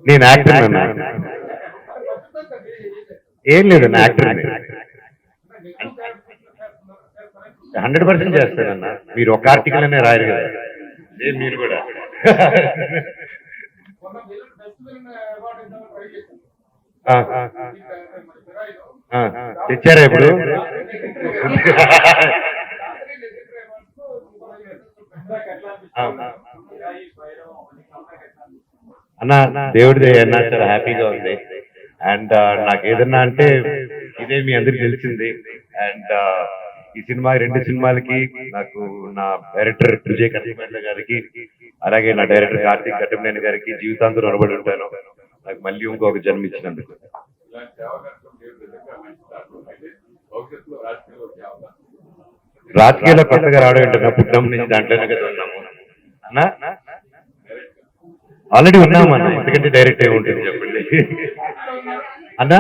నేను యాక్టర్ అన్నా ఏం లేదు నా యాక్టర్ 100% చేస్తానన్నా. మీరు ఒక ఆర్టికల్ అనే రాయరు కదా, మీరు కూడా తెచ్చారా ఇప్పుడు? అన్న దేవుడిదే అన్న, చాలా హ్యాపీగా ఉంది. అండ్ నాకు ఏదన్నా అంటే ఇదే మీ అందరికి తెలిసింది. అండ్ ఈ సినిమా 2 సినిమాలకి నాకు నా డైరెక్టర్ విజయ్ కనకమేట్ల గారికి, అలాగే నా డైరెక్టర్ కార్తీక్ ఘట్టమనేని గారికి జీవితాంతం రుణపడి ఉంటాను, నాకు మళ్ళీ ఇంకొక జన్మ ఇచ్చినందుకు. రాజకీయాల్లో కొత్తగా రావడం ఏంటన్నా, పుట్టం నుంచి దాంట్లోనే కదా ఉన్నాము అన్నా. ఆల్రెడీ ఉన్నాము అన్న, ఎందుకంటే డైరెక్ట్ అయి ఉంటుంది చెప్పండి అన్నా.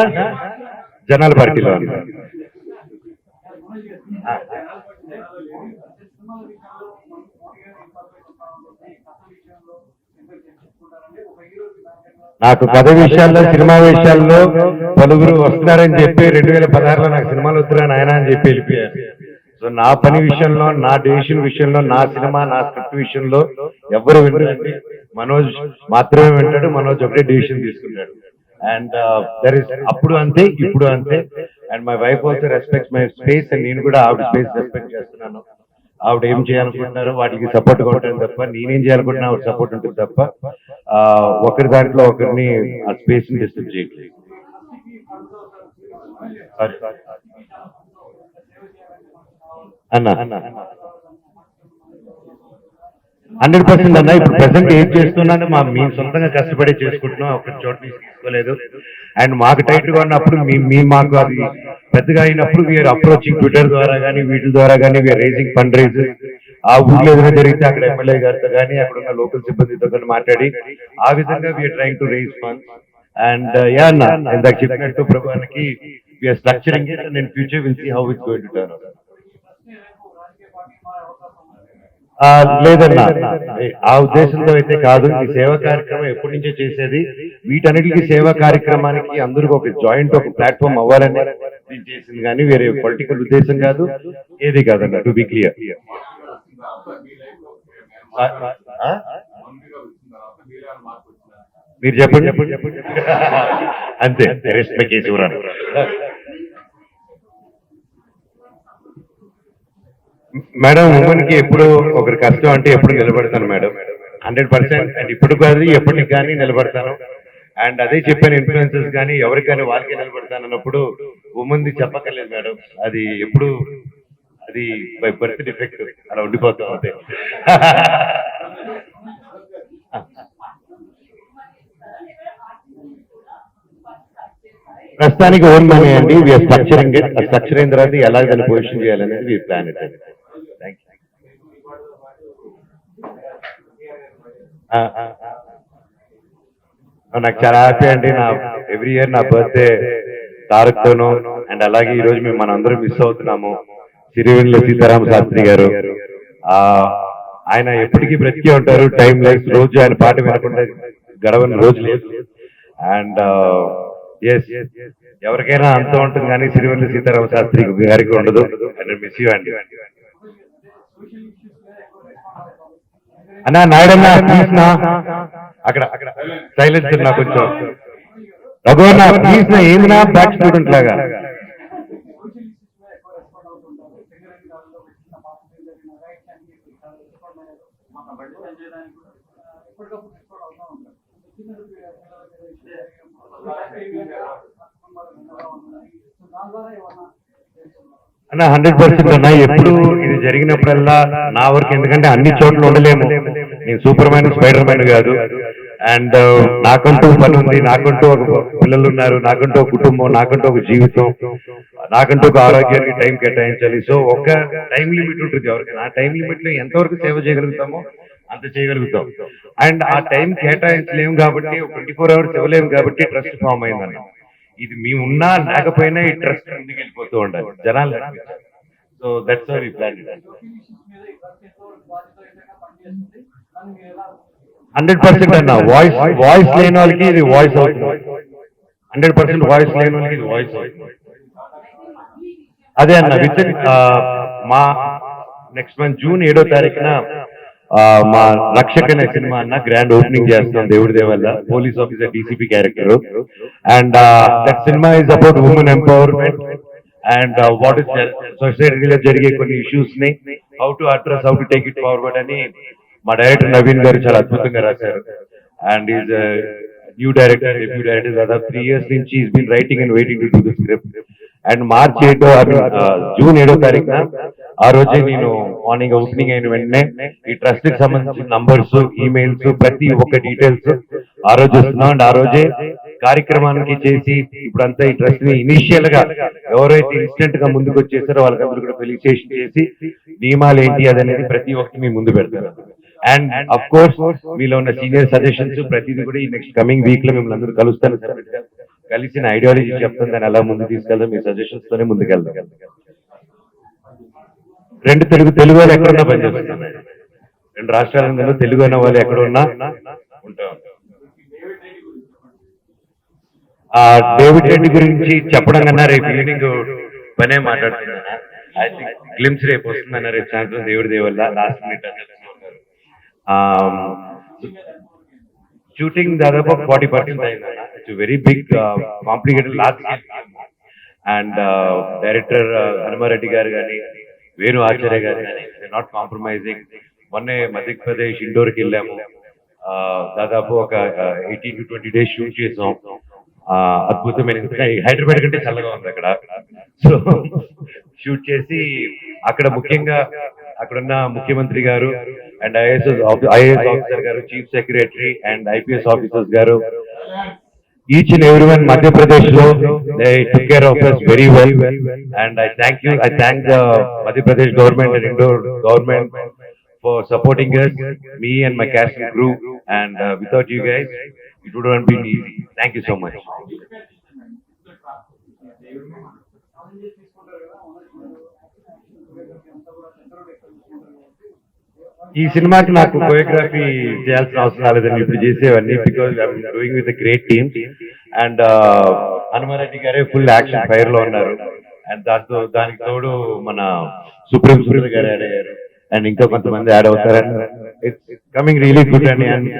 జనాల పార్టీలో అన్నా. నాకు కథ విషయాల్లో, సినిమా విషయాల్లో పలువురు వస్తున్నారని చెప్పి 2016లో నాకు సినిమాలు వస్తున్నారని ఆయన అని చెప్పి వెళ్ళిపోయారు. సో నా పని విషయంలో, నా డెసిషన్ విషయంలో, నా సినిమా, నా స్క్రిప్ట్ విషయంలో ఎవరు వినరండి. మనోజ్ మాత్రమే వింటాడు. మనోజ్ ఒకటే డెసిషన్ తీసుకున్నాడు. అండ్ దర్ ఇస్ అప్పుడు అంతే, ఇప్పుడు అంతే. And my wife also respects my space, and నేను కూడా ఆవిడ స్పేస్ రెస్పెక్ట్ చేస్తున్నాను. ఆవిడ ఏం చేయాలనుకుంటున్నారో వాటికి సపోర్ట్ గా ఉంటాను తప్ప, నేనేం చేయాలనుకుంటున్నా ఆవిడ సపోర్ట్ ఉంటుంది తప్ప ఒకరి దాంట్లో ఒకరిని ఆ స్పేస్ ని డిస్టర్బ్ చేయట్లేదు. అన్న 100% అన్న. ఇప్పుడు ప్రెసెంట్ ఏం చేస్తున్నాను, మేము సొంతంగా కష్టపడి చేసుకుంటున్నాం, ఒక చోట తీసుకోలేదు. అండ్ మాకు టైట్ గా ఉన్నప్పుడు మాకు అది పెద్దగా అయినప్పుడు వీఆర్ అప్రోచింగ్ ట్విట్టర్ ద్వారా కానీ, వీటి ద్వారా కానీ వీఆర్ రేజింగ్ ఫండ్ రైజ్. ఆ ఊర్లో ఏదైనా జరిగితే అక్కడ ఎమ్మెల్యే గారితో కానీ, అక్కడ ఉన్న లోకల్ సిబ్బందితో కానీ మాట్లాడి ఆ విధంగా we are trying to raise funds. And yeah అన్న, ఇందాక చెప్పినట్టు ప్రభుత్వానికి we are structuring it, and in future will see how it's going to turn out. లేదన్నా, ఆ ఉద్దేశంతో అయితే కాదు. ఈ సేవా కార్యక్రమం ఎప్పటి నుంచో చేసేది. వీటన్నిటికీ సేవా కార్యక్రమానికి అందరికీ ఒక జాయింట్, ఒక ప్లాట్ఫామ్ అవ్వాలని నేను చేసింది, కానీ వేరే పొలిటికల్ ఉద్దేశం కాదు, ఏది కాదన్న. To be clear. మీరు చెప్పండి. అంతే, రెస్పెక్ట్ చేసి ఇవ్వరాను. మేడం, ఉమెన్ కి ఎప్పుడు ఒకరి కష్టం అంటే ఎప్పుడు నిలబడతాను మేడం, 100%. అండ్ ఇప్పుడు కాదు, ఎప్పటికి కానీ నిలబడతాను. అండ్ అదే చెప్పాను, ఇన్ఫ్లుయెన్సర్స్ కానీ ఎవరికి కానీ వాళ్ళకే నిలబడతాను అన్నప్పుడు ఉమెన్ది చెప్పక్కర్లేదు మేడం. అది ఎప్పుడు అది బై బర్త్ డిఫెక్ట్ అలా ఉండిపోతాం అంతే. ప్రస్తుతానికి ఓన్ మనీ అండి. We are structuring it. స్ట్రక్చర్ అయిన తర్వాత ఎలా దాన్ని పొజిషన్ చేయాలనేది వీ ప్లాన్ ఇట్ అండి. నాకు చాలా హ్యాపీ అండి. నా ఎవ్రీ ఇయర్ నా బర్త్డే తారక్ తోను, అండ్ అలాగే ఈ రోజు మేము మనందరం మిస్ అవుతున్నాము సిరివెన్నెల సీతారామ శాస్త్రి గారు. ఆయన ఎప్పటికీ బ్రతికే ఉంటారు. టైం లైఫ్ రోజు ఆయన పాట వినకుండా గడవని రోజు లేదు. అండ్ ఎస్, ఎవరికైనా అంత ఉంటుంది కానీ సిరివెన్నెల సీతారామ శాస్త్రి గారికి ఉండదు. అండ్ మిస్ యూ అండి. అన్నా నాయుడన్నా ప్లీజ్ నా, అక్కడ సైలెన్స్ నా కొంచెం. రఘువన్నా ప్లీజ్ నా, ఏంది నా బ్యాక్ స్టూడెంట్ లాగా. అన్న 100% అన్నా. ఎప్పుడు ఇది జరిగినప్పుడల్లా నా వరకు, ఎందుకంటే అన్ని చోట్ల ఉండలేము, నేను సూపర్ మ్యాన్, స్పైడర్ మ్యాన్ కాదు. అండ్ నాకంటూ పని ఉంది, నాకంటూ ఒక పిల్లలు ఉన్నారు, నాకంటూ ఒక కుటుంబం, నాకంటూ ఒక జీవితం, నాకంటూ ఒక ఆరోగ్యానికి టైం కేటాయించాలి. సో ఒక టైం లిమిట్ ఉంటుంది ఎవరికి. ఆ టైం లిమిట్ లో ఎంతవరకు సేవ చేయగలుగుతామో అంత చేయగలుగుతాం. అండ్ ఆ టైం కేటాయించలేము కాబట్టి, 24 hours ఇవ్వలేము కాబట్టి ట్రస్ట్ ఫామ్ అయిందన్న. ఇది మేము ఉన్నా లేకపోయినా ఈ ట్రస్ట్ ముందుకు వెళ్ళిపోతూ ఉండాలి. జనాలు so that's why we plan it. 100% అన్న వాయిస్ లేని వాళ్ళకి ఇది వాయిస్ అవుతుంది. 100% వాయిస్ లేని వాళ్ళకి ఇది వాయిస్ అవుతుంది. అదే అన్న విత్ మా నెక్స్ట్ మంత్ జూన్ 7వ తారీఖున మా రక్షక్ అనే సినిమా అన్న గ్రాండ్ ఓపెనింగ్ చేస్తున్నాం దేవుడి దేవల్ల, police officer DCP character. And that cinema is about women empowerment and what is సొసైటీలో జరిగే కొన్ని ఇష్యూస్ ని how to address, how to take it forward అని మా డైరెక్టర్ నవీన్ గారు చాలా అద్భుతంగా రాశారు. And is new director, debut director, దాదాపు 3 years నుంచి is been writing and waiting to do the script. And March 8 June 7వ తారీఖున ఆ రోజే నేను మార్నింగ్ ఓపెనింగ్ అయిన వెంటనే ఈ ట్రస్ట్ కి సంబంధించిన నంబర్స్, ఈమెయిల్స్, ప్రతి ఒక్క డీటెయిల్స్ ఆ రోజు ఇస్తున్నాం. అండ్ ఆ రోజే కార్యక్రమానికి చేసి ఇప్పుడంతా ఈ ట్రస్ట్ ని ఇనిషియల్ గా ఎవరైతే ఇన్స్టెంట్ గా ముందుకు వచ్చేసారో వాళ్ళకందరూ కూడా ఫెలిసిటేషన్ చేసి నియమాలు ఏంటి అదనేది ప్రతి ఒక్కటి మీ ముందు పెడతారు. అండ్ అఫ్ కోర్స్ మీలో ఉన్న సీనియర్ సజెషన్స్ ప్రతిదీ కూడా ఈ నెక్స్ట్ కమింగ్ వీక్ లో మిమ్మల్ని అందరూ కలుస్తాను, కలిసిన ఐడియాలజీ చెప్తాను, దాన్ని ఎలా ముందు తీసుకెళ్దాం, మీ సజెషన్స్ తోనే ముందుకెళ్దాం. రెండు తెలుగు వాళ్ళు ఎక్కడున్నా పనిచేస్తున్నారు, 2 రాష్ట్రాలలో తెలుగు అనే వాళ్ళు ఎక్కడున్నా ఉంటాం. డేవిడ్ రెడ్డి గురించి చెప్పడం కన్నా రేపు ఈవినింగ్ పనే మాట్లాడుతున్నాను. ఐ థింక్ గ్లిమ్స్ రేపు వస్తుందన్న, రేపు సాయంత్రం దేవుడి దేవల్ల లాస్ట్ మినిట్ షూటింగ్ దాదాపు 40% అయిందన్న. It's very big complicated large and director Hanumareddy గారు కానీ, వేణు ఆచార్య గారు కానీ నాట్ కాంప్రమైజింగ్. మొన్నే మధ్యప్రదేశ్ ఇండోర్కి వెళ్ళాము, దాదాపు ఒక 18 to 20 days షూట్ చేసాం. అద్భుతమైన, హైదరాబాద్ కంటే చల్లగా ఉంది అక్కడ. సో షూట్ చేసి అక్కడ ముఖ్యంగా అక్కడున్న ముఖ్యమంత్రి గారు అండ్ ఐఏఎస్ ఆఫీసర్ గారు, chief secretary and IPS officers గారు, each and everyone Madhya Pradesh lo they took care of us very well, and I thank the Madhya Pradesh government and Indore government for supporting us, me and my cast and crew, and without you guys it would have been easy. Thank you so much. ఈ సినిమాకి నాకు choreography చేయాల్సిన అవసరం రాలేదండి, ఇప్పుడు చేసేవన్నీ, because I'm doing with great team. And Hanumareddy గారే full action fire లో ఉన్నారు. అండ్ దానికి తోడు మన సుప్రీం సురేష్ గారు యాడ్ అయ్యారు, అండ్ ఇంకా కొంతమంది యాడ్ అవుతారు. ఇట్స్ కమింగ్ రియలీ గుడ్ అండి. అండ్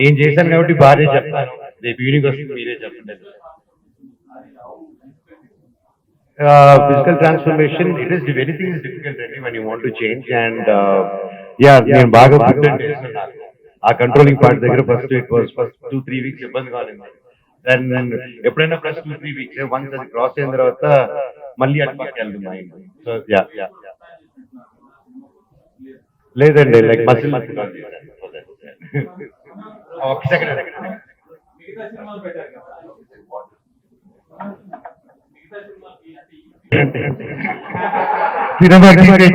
నేను చేశాను కాబట్టి బాగా చెప్తాను, రేపు ఈవినింగ్ వస్తుంది మీరే చెప్పండి. Physical transformation, it is, anything is difficult really when you want to change. And నేను బాగా ఫుడ్ అండ్ టేస్ట్ ఉన్నాను. ఆ కంట్రోలింగ్ పార్ట్ దగ్గర ఫస్ట్ 2-3 weeks ఇబ్బంది కాలేదు. దెన్ ఎప్పుడైనా ప్లస్ 2-3 weeks వన్స్ అది క్రాస్ అయిన తర్వాత మళ్ళీ అటు పక్కకి వెళ్తుంది మైండ్. సో లేదండి, లైక్ మసిల్ ఒక సెకండ్. సినిమా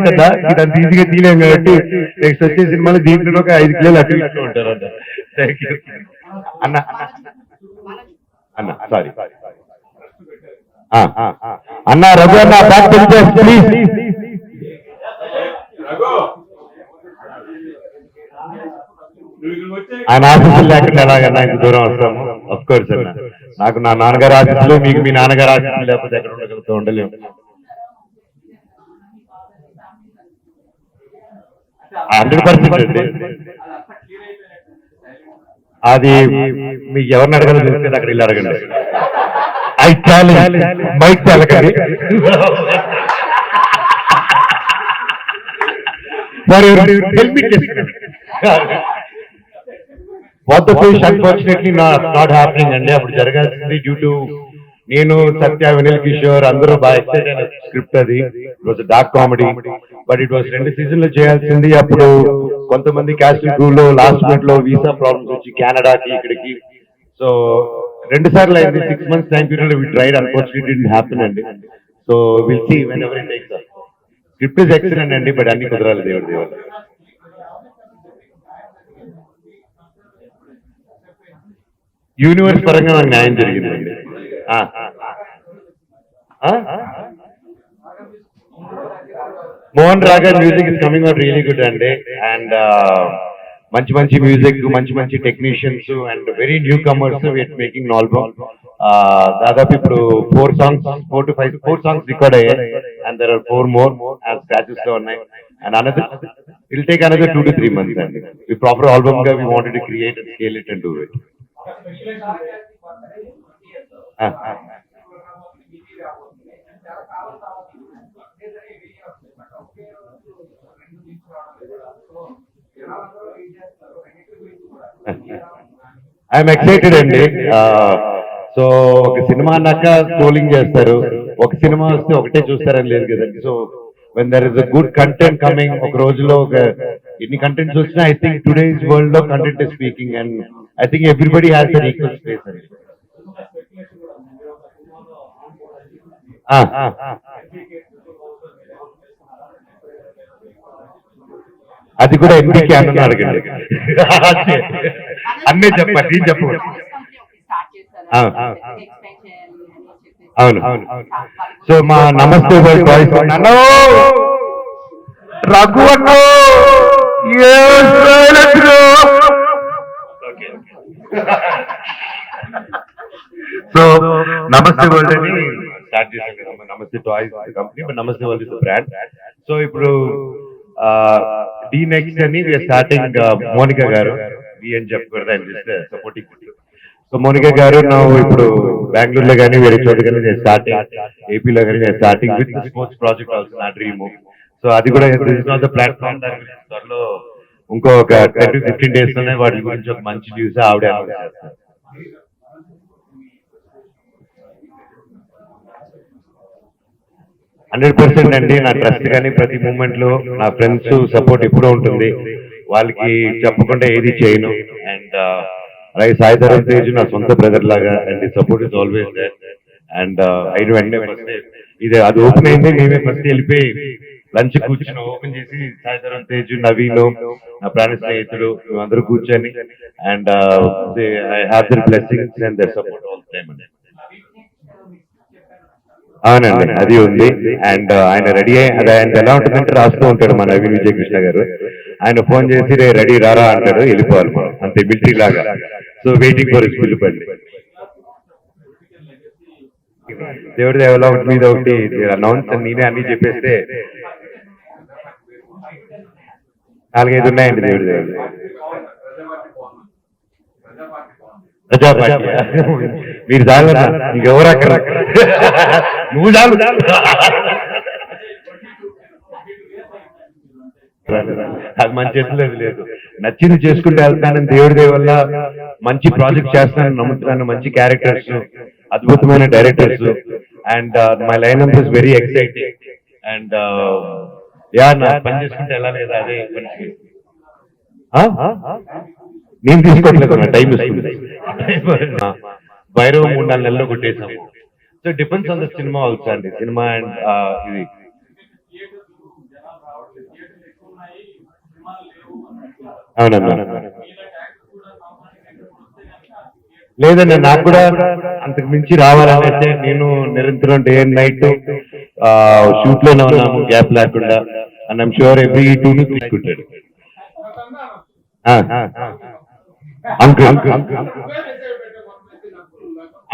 కదా ఇదంతా ఈజీగా తీయలేం కాబట్టి నెక్స్ట్ వచ్చే సినిమాలు దీంట్లో ఒక 5 kilos అటు ఇట్లా ఉంటారు అన్న. థ్యాంక్ యూ అన్న. అన్న సారీ అన్న, రఘు అన్న బ్యాక్ ప్లీజ్. ఆయన ఆఫీసులు లేకుండా ఎలాగన్నా ఇంత దూరం వస్తాము. అఫ్ కోర్స్ అన్న, నాకు నా నాన్నగారు ఆఫీసులు, మీకు మీ నాన్నగారు ఆఫీసులు లేకపోతే ఎక్కడ ఉండగలుగుతూ ఉండలేము. 100% అండి. అది మీకు ఎవరిని అడగాలో తెలిస్తే అక్కడ ఇల్లు అడగండి. ఐ ఛాలెంజ్ మైక్ అడగండి. What the fish unfortunately not happening అండి. అప్పుడు జరగాల్సింది డ్యూ టు నేను, సత్య, వినల్ కిషోర్ అందరూ బాగా ఎక్సైట్ అయిన స్క్రిప్ట్ అది. It was dark comedy, but it was 2 seasons చేయాల్సింది. అప్పుడు కొంతమంది క్యాస్ట్ క్రూ లో లాస్ట్ మినిట్ లో వీసా ప్రాబ్లమ్స్ వచ్చి కెనడాకి ఇక్కడికి, సో 2 సార్లు అయింది. 6 months time period we tried, unfortunately it didn't happen అండి. So will see whenever it takes us. Script is excellent అండి, బట్ అన్ని కుదరాలి దేవుడి దేవుడు. యూనివర్స్ పరంగా నాకు న్యాయం జరిగిందండి. Mohan Raga music is coming out really good అండి అండ్ మంచి మంచి మ్యూజిక్ మంచి మంచి technicians and very newcomers we are making album దాదాపు ఇప్పుడు 4 సాంగ్స్ రికార్డ్ అయ్యాయి and there are 4 more scratches లో ఉన్నాయి and another will take another 2 to 3 months అండి ఈ ప్రాపర్ ఆల్బమ్ గా we wanted to create and scale it and do it I'm excited అండి so ఒక సినిమా అన్నాక స్క్రోలింగ్ చేస్తారు ఒక సినిమా వస్తే ఒకటే చూస్తారని లేదు కదండి so when there is a good content coming ఒక రోజులో ఒక ఎన్ని కంటెంట్స్ వచ్చినా ఐ థింక్ టుడేస్ వరల్డ్ లో content is speaking and I think everybody has their equal space అండి అది కూడా ఎంపీకి అన్న అడగండి అన్నీ చెప్పండి చెప్పండి అవును అవును సో మా నమస్తే బాయ్స్ రఘు అన్నో సో నమస్తే వరల్డ్ అని స్టార్ట్ చేశాం కదా నమస్తే టాయ్స్ కంపెనీ బట్ నమస్తే వరల్డ్ ఇస్ బ్రాండ్ సో ఇప్పుడు డి నెక్స్ట్ అని స్టార్టింగ్ మోనికా గారు డి అని చెప్పకూడదు ఆయన సపోర్టింగ్ సో మోనికా గారు నా ఇప్పుడు బెంగళూరులో కానీ వేరే చోట కానీ నేను స్టార్టింగ్ ఏపీలో కానీ నేను స్టార్టింగ్ విత్ స్పోర్ట్స్ ప్రాజెక్ట్ అవుతుంది నా డ్రీమ్ సో అది కూడా ద ప్లాట్ఫామ్ దాని గురించి త్వరలో ఇంకో ఒక 10 to 15 days లోనే వాటి గురించి ఒక మంచి న్యూస్ ఆవిడ 100% అండి నా ట్రస్ట్ కానీ ప్రతి మూమెంట్ లో నా ఫ్రెండ్స్ సపోర్ట్ ఎప్పుడూ ఉంటుంది వాళ్ళకి చెప్పకుండా ఏది చేయను అండ్ అలాగే సాయి ధరమ్ తేజ్ నా సొంత బ్రదర్ లాగా and support is always there and అయిన వెంటనే ఫస్ట్ ఇది అది ఓపెన్ అయింది మేమే ఫస్ట్ వెళ్ళిపోయి లంచ్ కూర్చొని ఓపెన్ చేసి సాయి ధరమ్ తేజ్ నవీన్ నా ప్రాణ స్నేహితుడు మేమందరూ కూర్చొని and I have their blessings and their support all time అండి అవునండి అది ఉంది అండ్ ఆయన రెడీ అది ఆయన ఎలా ఉంటుందంటే రాస్తూ ఉంటాడు మన నవీన్ విజయ కృష్ణ గారు ఆయన ఫోన్ చేసి రెడీ రారా అంటాడు వెళ్ళిపోవాలి మనం అంతే మిలిటరీ లాగా సో వెయిటింగ్ ఫర్ హిస్ పిలుపు అండి దేవుడి దేవలో ఒకటి మీద ఒకటి అనౌన్స్ నేనే అన్ని చెప్పేస్తే 4-5 ఉన్నాయండి దేవుడి దేవుడు ప్రజాపార్టీ మీరు చాలు ఇంకెవరు అక్కడ నువ్వు చాలు అది మన చేతిలో లేదు నచ్చింది చేసుకుంటూ వెళ్తానని దేవుడి దేవ వల్ల మంచి ప్రాజెక్ట్ చేస్తానని నమ్ముతున్నాను మంచి క్యారెక్టర్స్ అద్భుతమైన directors and my line up is very exciting and yeah నా పని చేసుకుంటే ఎలా లేదా అదే మనిషి నేను తీసుకోవట్లేదు నా టైం ఇస్తుంది భైరవ 3-4 నెలల్లో కొట్టేసాము so depends on the cinema also అండి సినిమా అండ్ ఇది అవునన్నా లేదండి నాకు కూడా అంతకు మించి రావాలనైతే నేను నిరంతరం డే అండ్ నైట్ షూట్ లోనే ఉన్నాము గ్యాప్ లేకుండా and I'm sure every 2 to 3 తీసుకుంటాడు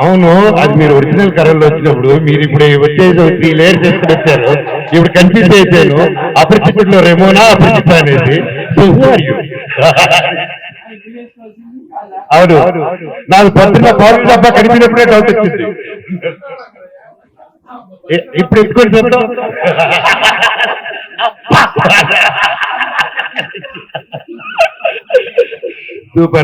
అవును అది మీరు ఒరిజినల్ కరెంట్ వచ్చినప్పుడు మీరు ఇప్పుడు వచ్చేసి 3 layers చేసుకుని వచ్చారు ఇప్పుడు కన్ఫ్యూజ్ అయిపోయాను అపరిచితుల్లో రెమోనా అపరిచిత అనేది అవును నాకు పొద్దున్న పవర్ డబ్బా కనిపినప్పుడే డౌట్ వచ్చింది ఇప్పుడు ఎత్తుకొని చెప్తాం సూపర్